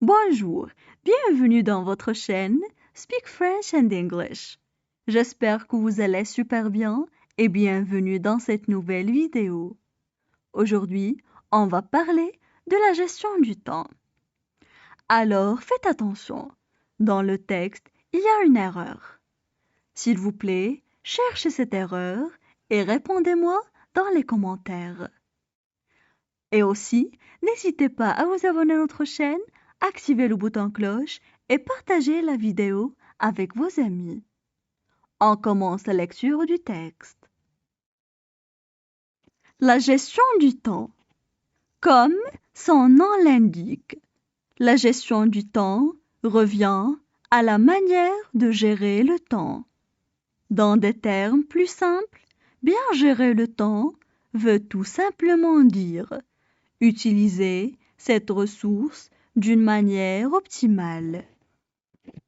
Bonjour, bienvenue dans votre chaîne Speak French and English. J'espère que vous allez super bien et bienvenue dans cette nouvelle vidéo. Aujourd'hui, on va parler de la gestion du temps. Alors, faites attention. Dans le texte, il y a une erreur. S'il vous plaît, cherchez cette erreur et répondez-moi dans les commentaires. Et aussi, n'hésitez pas à vous abonner à notre chaîne, activer le bouton cloche et partager la vidéo avec vos amis. On commence la lecture du texte. La gestion du temps. Comme son nom l'indique, la gestion du temps revient à la manière de gérer le temps. Dans des termes plus simples, bien gérer le temps veut tout simplement dire utiliser cette ressource d'une manière optimale.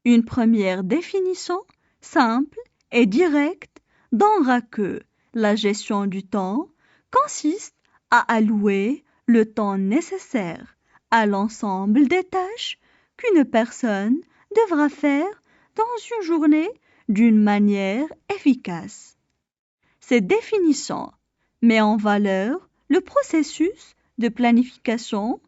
Une première définition simple et directe donnera que la gestion du temps consiste à allouer le temps nécessaire à l'ensemble des tâches qu'une personne devra faire dans une journée d'une manière efficace. Cette définition met en valeur le processus de planification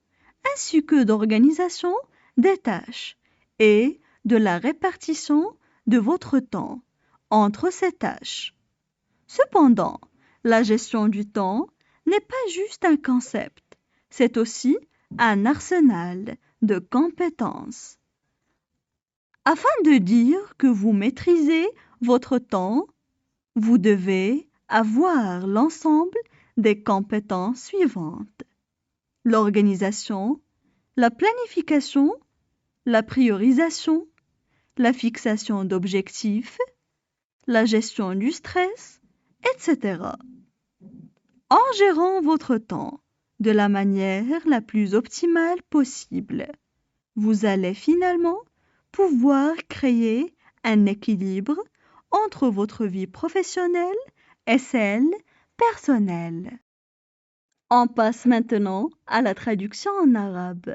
ainsi que d'organisation des tâches et de la répartition de votre temps entre ces tâches. Cependant, la gestion du temps n'est pas juste un concept, c'est aussi un arsenal de compétences. Afin de dire que vous maîtrisez votre temps, vous devez avoir l'ensemble des compétences suivantes: l'organisation, la planification, la priorisation, la fixation d'objectifs, la gestion du stress, etc. En gérant votre temps de la manière la plus optimale possible, vous allez finalement pouvoir créer un équilibre entre votre vie professionnelle et celle personnelle. On passe maintenant à la traduction en arabe.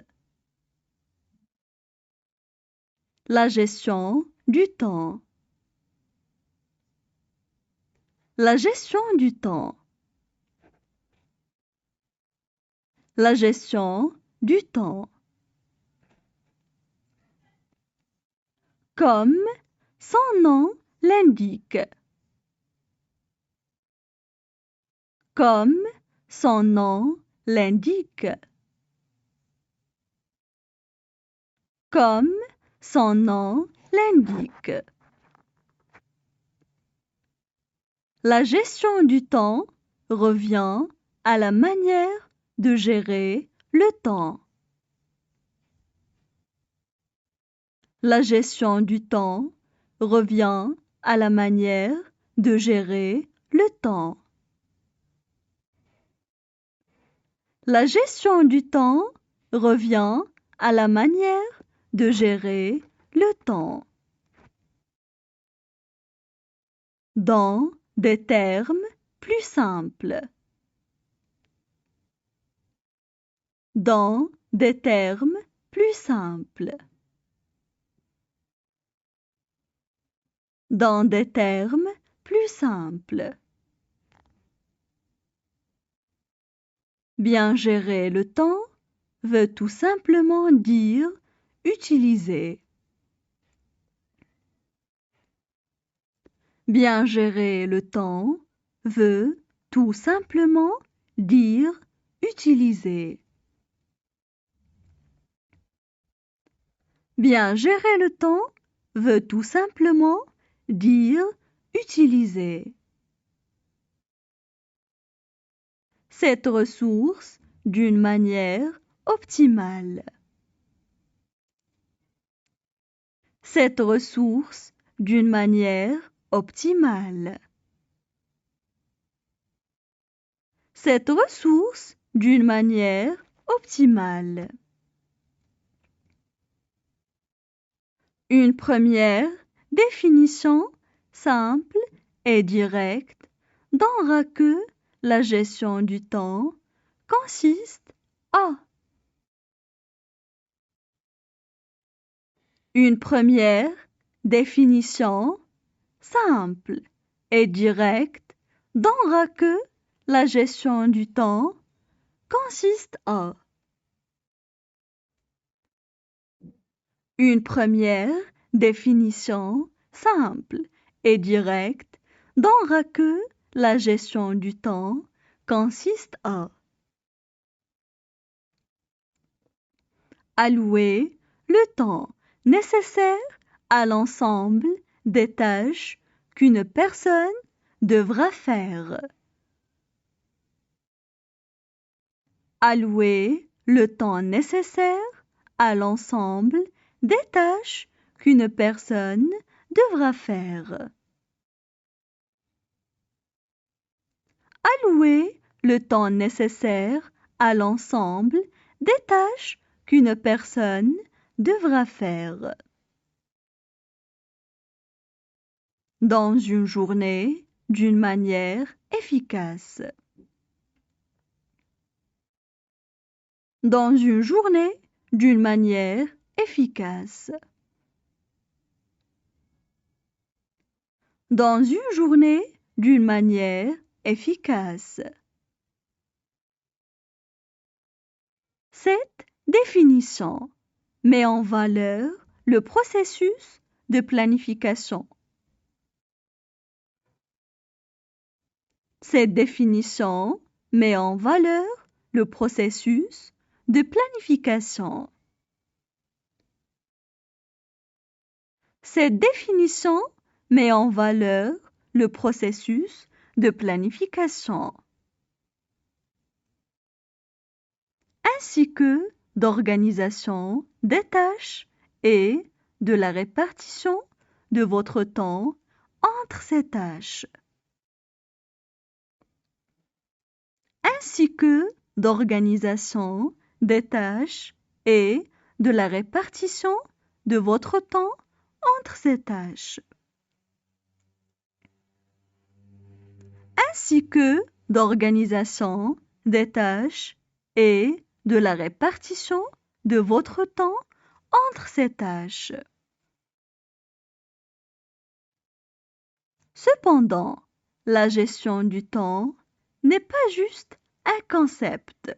La gestion du temps. La gestion du temps. La gestion du temps. Comme son nom l'indique. Comme son nom l'indique. Comme son nom l'indique. La gestion du temps revient à la manière de gérer le temps. La gestion du temps revient à la manière de gérer le temps. La gestion du temps revient à la manière de gérer le temps. Dans des termes plus simples. Dans des termes plus simples. Dans des termes plus simples. Bien gérer le temps veut tout simplement dire utiliser. Bien gérer le temps veut tout simplement dire utiliser. Bien gérer le temps veut tout simplement dire utiliser. Cette ressource d'une manière optimale. Cette ressource d'une manière optimale. Cette ressource d'une manière optimale. Une première définition simple et directe donnera que la gestion du temps consiste à Une première définition simple et directe donnera que la gestion du temps consiste à une première définition simple et directe donnera que la gestion du temps consiste à allouer le temps nécessaire à l'ensemble des tâches qu'une personne devra faire. Allouer le temps nécessaire à l'ensemble des tâches qu'une personne devra faire. Allouer le temps nécessaire à l'ensemble des tâches qu'une personne devra faire. Dans une journée, d'une manière efficace. Dans une journée, d'une manière efficace. Dans une journée, d'une manière efficace. Cette définition met en valeur le processus de planification. Cette définition met en valeur le processus de planification. Cette définition met en valeur le processus de planification, ainsi que d'organisation des tâches et de la répartition de votre temps entre ces tâches, ainsi que d'organisation des tâches et de la répartition de votre temps entre ces tâches, ainsi que d'organisation des tâches et de la répartition de votre temps entre ces tâches. Cependant, la gestion du temps n'est pas juste un concept.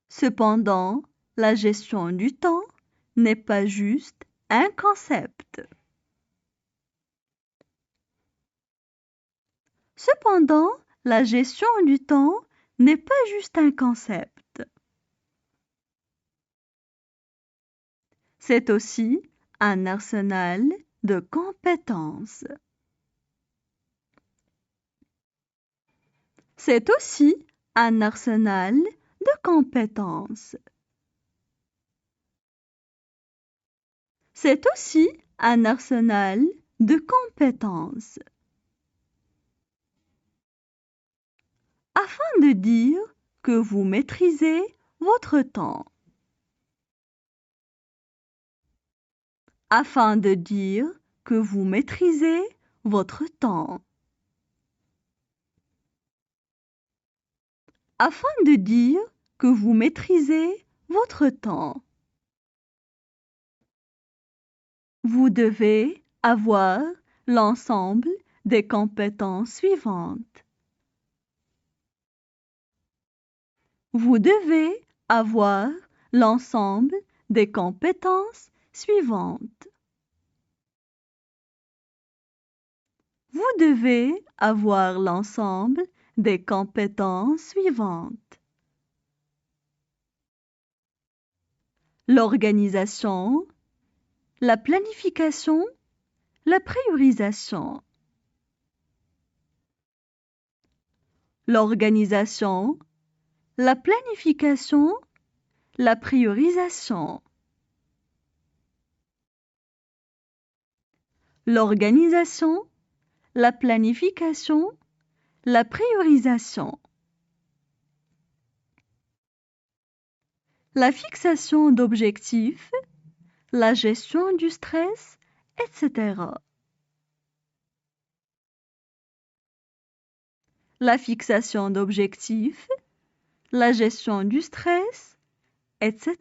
Cependant, la gestion du temps n'est pas juste un concept. Cependant, la gestion du temps n'est pas juste un concept. C'est aussi un arsenal de compétences. C'est aussi un arsenal de compétences. C'est aussi un arsenal de compétences. Afin de dire que vous maîtrisez votre temps. Afin de dire que vous maîtrisez votre temps. Afin de dire que vous maîtrisez votre temps. Vous devez avoir l'ensemble des compétences suivantes. Vous devez avoir l'ensemble des compétences suivantes. Vous devez avoir l'ensemble des compétences suivantes. L'organisation, la planification, la priorisation. L'organisation, la planification, la priorisation. L'organisation, la planification, la priorisation. La fixation d'objectifs, la gestion du stress, etc. La fixation d'objectifs, la gestion du stress, etc.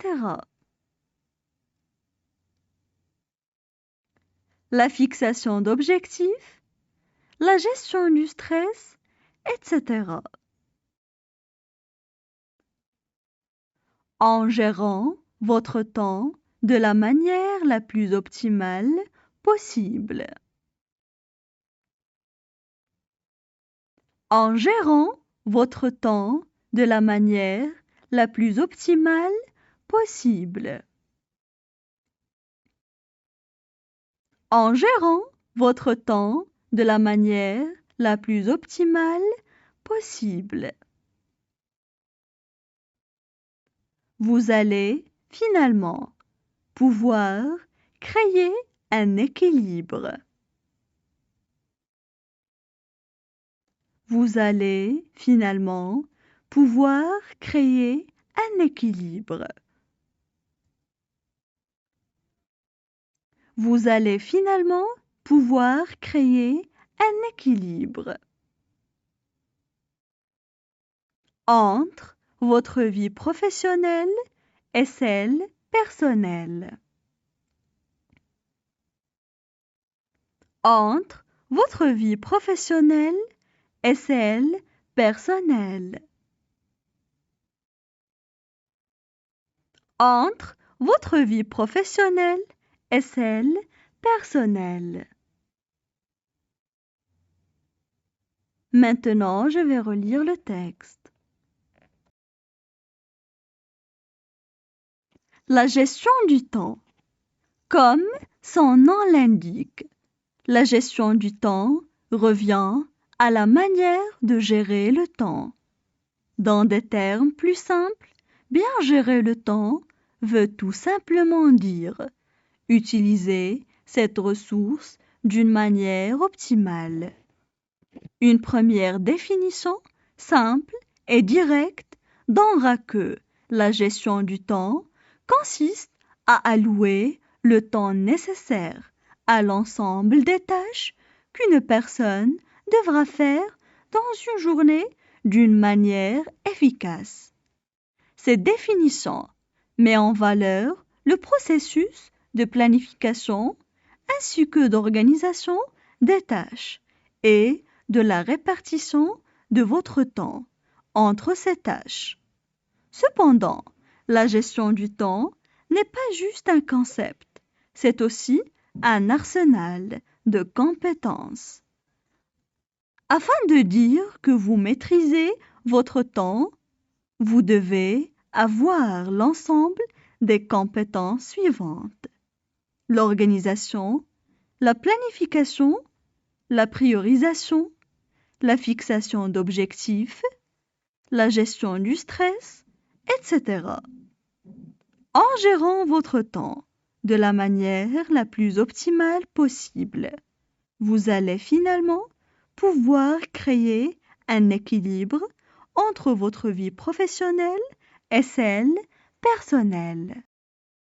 La fixation d'objectifs, la gestion du stress, etc. En gérant votre temps de la manière la plus optimale possible. En gérant votre temps de la manière la plus optimale possible. En gérant votre temps de la manière la plus optimale possible. Vous allez finalement pouvoir créer un équilibre. Vous allez finalement pouvoir créer un équilibre. Vous allez finalement pouvoir créer un équilibre entre votre vie professionnelle et celle personnelle. Entre votre vie professionnelle et celle personnelle. Entre votre vie professionnelle et celle personnelle. Maintenant, je vais relire le texte. La gestion du temps. Comme son nom l'indique, la gestion du temps revient à la manière de gérer le temps. Dans des termes plus simples, bien gérer le temps veut tout simplement dire utiliser cette ressource d'une manière optimale. Une première définition simple et directe donnera que la gestion du temps consiste à allouer le temps nécessaire à l'ensemble des tâches qu'une personne devra faire dans une journée d'une manière efficace. Cette définition met en valeur le processus de planification ainsi que d'organisation des tâches et de la répartition de votre temps entre ces tâches. Cependant, la gestion du temps n'est pas juste un concept, c'est aussi un arsenal de compétences. Afin de dire que vous maîtrisez votre temps, vous devez avoir l'ensemble des compétences suivantes: l'organisation, la planification, la priorisation, la fixation d'objectifs, la gestion du stress, etc. En gérant votre temps de la manière la plus optimale possible, vous allez finalement pouvoir créer un équilibre entre votre vie professionnelle et celle personnelle.